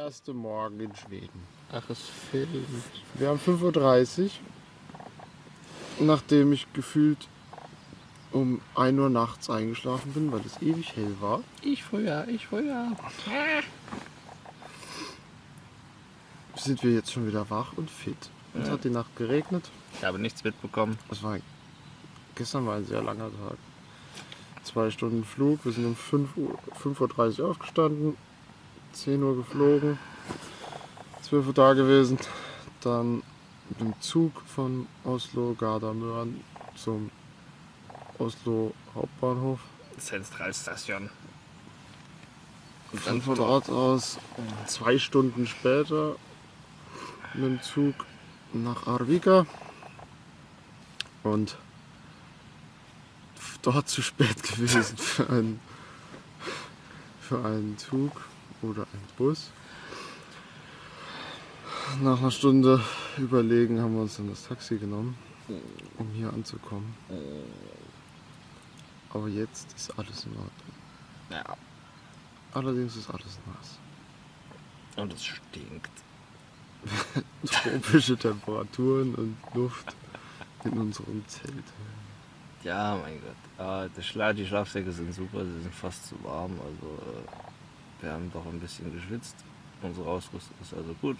erste Morgen in Schweden. Ach, es filmt. Wir haben 5:30 Uhr, nachdem ich gefühlt um 1 Uhr nachts eingeschlafen bin, weil es ewig hell war. Ich früher. Sind wir jetzt schon wieder wach und fit. Es hat die Nacht geregnet. Ich habe nichts mitbekommen. Gestern war ein sehr langer Tag. 2 Stunden Flug. Wir sind um 5:30 Uhr aufgestanden, 10 Uhr geflogen, 12 Uhr da gewesen. Dann mit dem Zug von Oslo, Gardermoen zum Oslo Hauptbahnhof. Zentralstation. Und dann von dort aus 2 Stunden später mit dem Zug nach Arvika und dort zu spät gewesen für einen Zug oder einen Bus. Nach einer Stunde Überlegen haben wir uns dann das Taxi genommen, um hier anzukommen. Aber jetzt ist alles in Ordnung. Ja. Allerdings ist alles nass. Und es stinkt. Tropische Temperaturen und Luft in unserem Zelt. Ja, mein Gott. Aber die Schlafsäcke sind super, sie sind fast zu warm. Also wir haben doch ein bisschen geschwitzt. Unsere Ausrüstung ist also gut.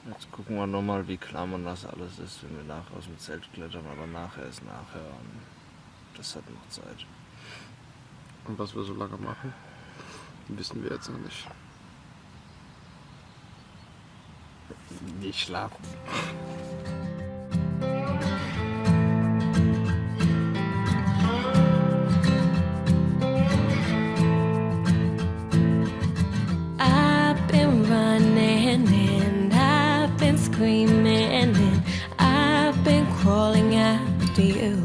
Jetzt gucken wir nochmal, wie klar man das alles ist, wenn wir nachher aus dem Zelt klettern. Aber nachher ist nachher und das hat noch Zeit. Und was wir so lange machen, wissen wir jetzt noch nicht. Nicht schlafen. I've been running and I've been screaming and I've been crawling after you.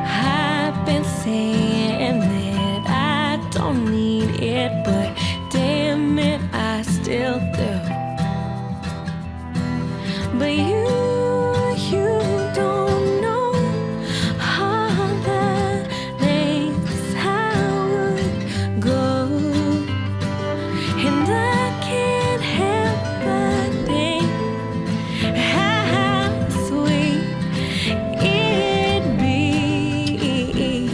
I've been saying that I don't need it, but damn it, I still do. But you don't know all the lengths I would go, and I can't help but think how sweet it'd be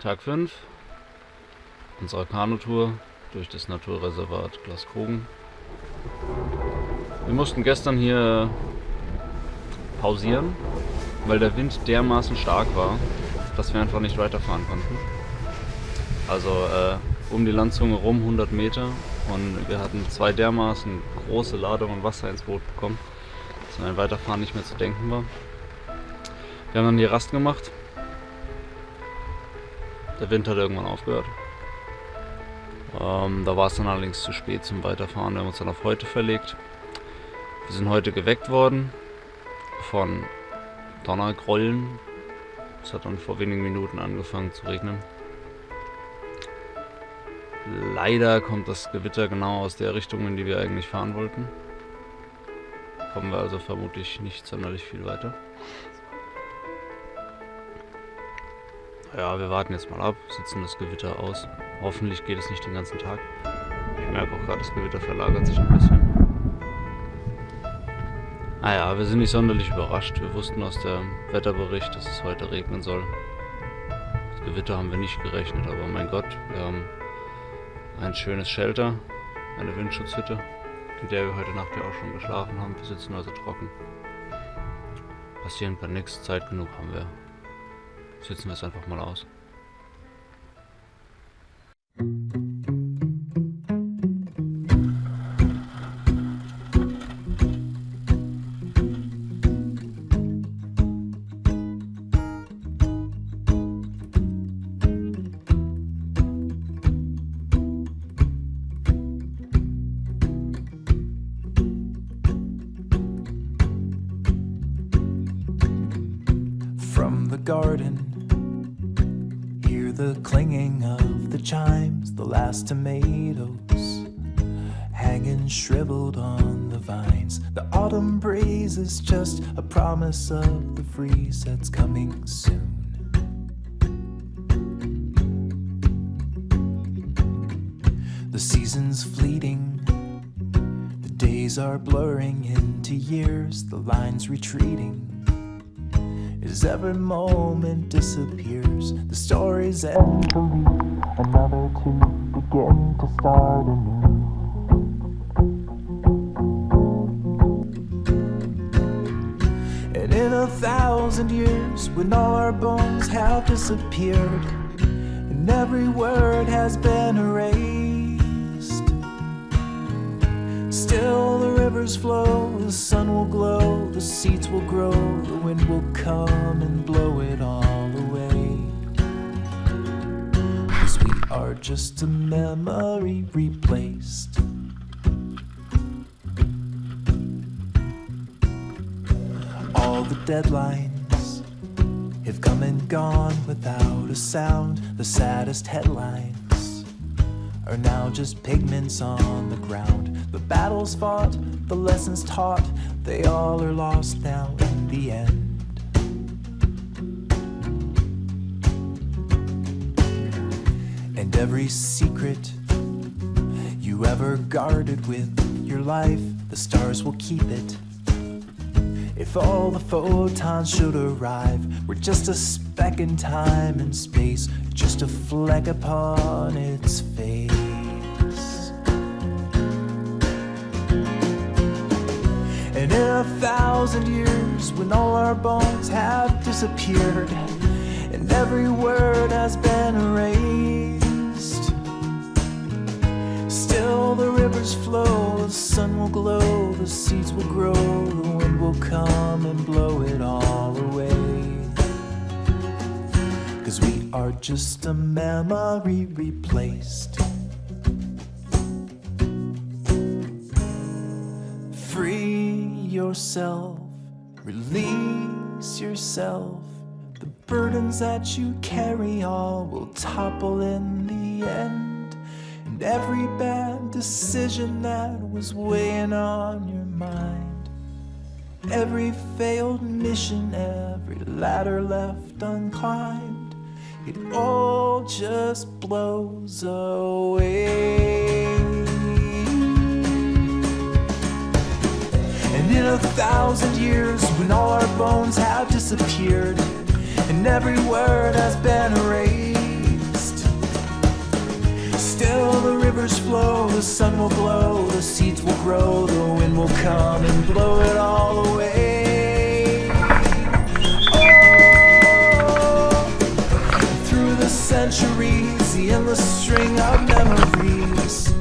Tag 5 unserer Kanutour durch das Nature Reserve Glaskogen. Wir mussten gestern hier pausieren, weil der Wind dermaßen stark war, dass wir einfach nicht weiterfahren konnten. Also um die Landzunge rum 100 Meter und wir hatten 2 dermaßen große Ladungen Wasser ins Boot bekommen, dass ein Weiterfahren nicht mehr zu denken war. Wir haben dann hier Rast gemacht. Der Wind hat irgendwann aufgehört. Da war es dann allerdings zu spät zum Weiterfahren. Wir haben uns dann auf heute verlegt. Wir sind heute geweckt worden von Donnergrollen. Es hat dann vor wenigen Minuten angefangen zu regnen. Leider kommt das Gewitter genau aus der Richtung, in die wir eigentlich fahren wollten. Kommen wir also vermutlich nicht sonderlich viel weiter. Ja, wir warten jetzt mal ab, sitzen das Gewitter aus. Hoffentlich geht es nicht den ganzen Tag. Ich merke auch gerade, das Gewitter verlagert sich ein bisschen. Naja, wir sind nicht sonderlich überrascht. Wir wussten aus dem Wetterbericht, dass es heute regnen soll. Das Gewitter haben wir nicht gerechnet, aber mein Gott, wir haben ein schönes Shelter, eine Windschutzhütte, in der wir heute Nacht ja auch schon geschlafen haben. Wir sitzen also trocken. Passieren kann nichts, Zeit genug haben wir. Sitzen wir es einfach mal aus. From the garden, hear the clinging of the chimes, the last tomatoes hanging shriveled on the vines. The autumn breeze is just a promise of the freeze that's coming soon. The season's fleeting, the days are blurring into years, the lines retreating. As every moment disappears, the stories end to leave, another to begin to start anew. And in 1,000 years, when all our bones have disappeared, and every word has been erased, still the rivers flow, the sun will glow, the seeds will grow, the wind will come and blow it all away. 'Cause we are just a memory replaced. All the deadlines have come and gone without a sound. The saddest headlines are now just pigments on the ground. The battles fought, the lessons taught, they all are lost now in the end. And every secret you ever guarded with your life, the stars will keep it. If all the photons should arrive, we're just a speck in time and space, just a fleck upon its face. And in 1,000 years, when all our bones have disappeared, and every word has been erased, still the rivers flow, the sun will glow, the seeds will grow, the wind will come and blow it all away. 'Cause we are just a memory replaced. Free yourself, release yourself. The burdens that you carry all will topple in the end. And every bad decision that was weighing on your mind, every failed mission, every ladder left unclimbed, it all just blows away. And in 1,000 years, when all our bones have disappeared, and every word has been erased, Still the rivers flow, the sun will glow, the seeds will grow, the wind will come and blow it all away. Oh, through the centuries, the endless string of memories,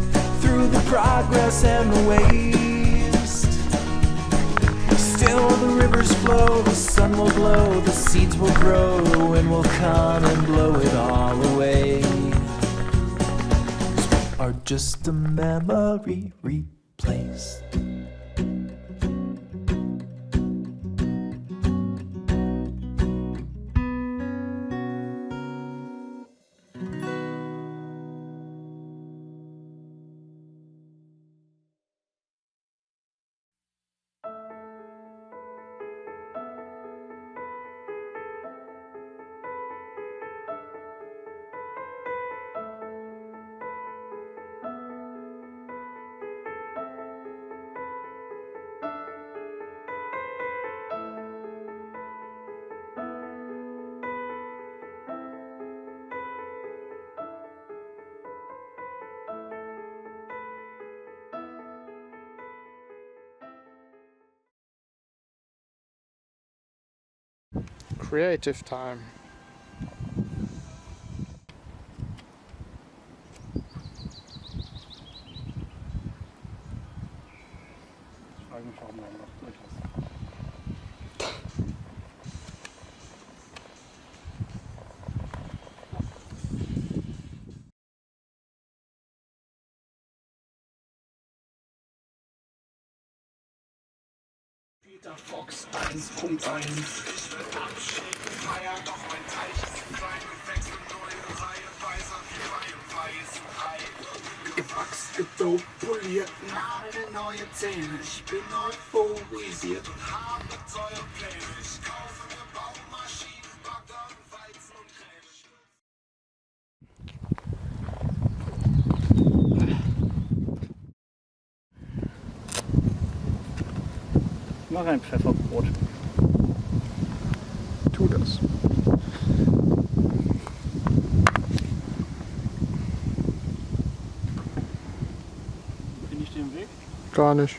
through the progress and the waste. Still the rivers flow, the sun will glow, the seeds will grow, the wind will come and blow it all away. Are just a memory replaced. Creative time. Ich frage mich, warum man noch durch ist. Peter Fox 1.1. Ich will abschicken, feiern, doch mein Teich ist klein und wechseln neue Reihe, weißer wie weißen Ei. Gewachs, gedopt, poliert, Nadel, neue Zähne. Ich bin euphorisiert und habe teure Pläne. Ich kaufe mir Baumaschinen, Bagger, Weizen und Kräne. Mach ein Pfefferbrot. Tu das. Bin ich dir im Weg? Gar nicht.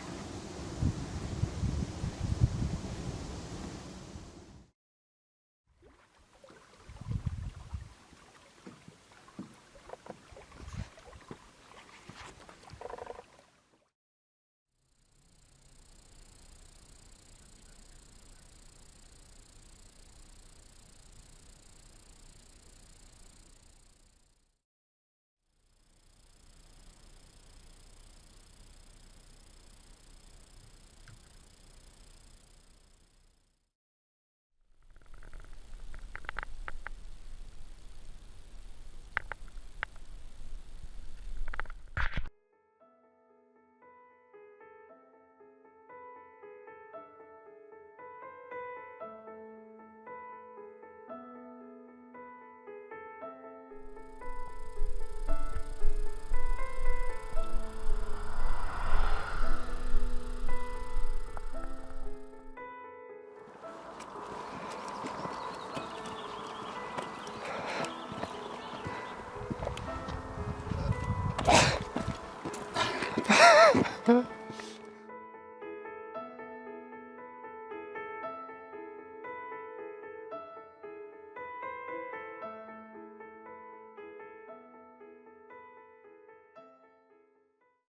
Huh?